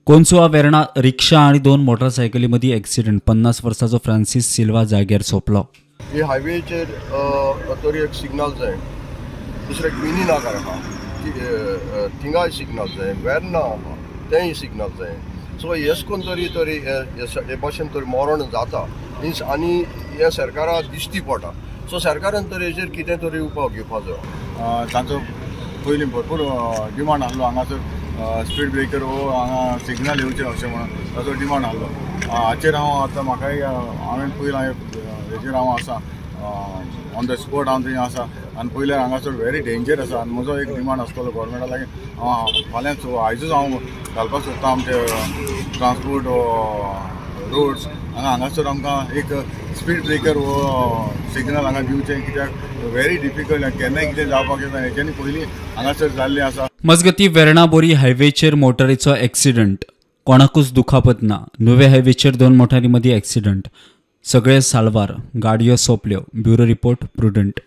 कोनसुआ वेर्णा रिक्षा आणि दोन मोटारसायकलींमध्ये accident 50 वर्षाचो Francis सिल्वा जाग्यार सोंपलो। हे हायवेचेर तरी एक सिग्नल जाय, दुसरे मिनी नागर आहा थिंगाय सिग्नल जाय, वेर्णा आहा तेंय सिग्नल जाय। सो हेच कोण तरी हे भाशेन तरी मरण जाता मिन्स आनी हे सरकाराक दिश्टी पडटा। सो सरकारान तरी हेचेर कितें तरी उपाय घेवपाक जाय। तांचो पयलीं भरपूर डिमांड आहलो हांगासर स्पीड ब्रेकर वो हांगा सिग्नल येवचें अशें म्हणून ताचो डिमांड आहलो। हाचेर हांव आतां म्हाकाय हांवें पयलीं हेचेर हांव आसा ऑन द स्पॉट हांव थंय आसा आनी पयल्यार हांगासर व्हेरी डेंजर आसा आनी म्हजो एक डिमांड आसतलो गोवोरमेंटा लागीं हांव फाल्यांच आयजूच हांव घालपाक सोदता आमचे ट्रान्सपोर्ट रोड्स हांगासर आमकां एक स्पीड ब्रेकर वो सिग्नल हांगा दिवचें, कित्याक व्हेरी डिफिकल्ट केन्नाय कितें जावपाक येता। हेच्यांनी पयलीं हांगासर जाल्लें आसा। मजगती वेर्णा बोरी हायवेचेर मोटारीचो ॲक्सिडेंट, कोणाकूच दुखापत ना। नुवे हायवेचेर दोन मोटारींमदी ॲक्सिडेंट, सगळे साल्वार, गाडयो सोंपल्यो। Bureau report prudent.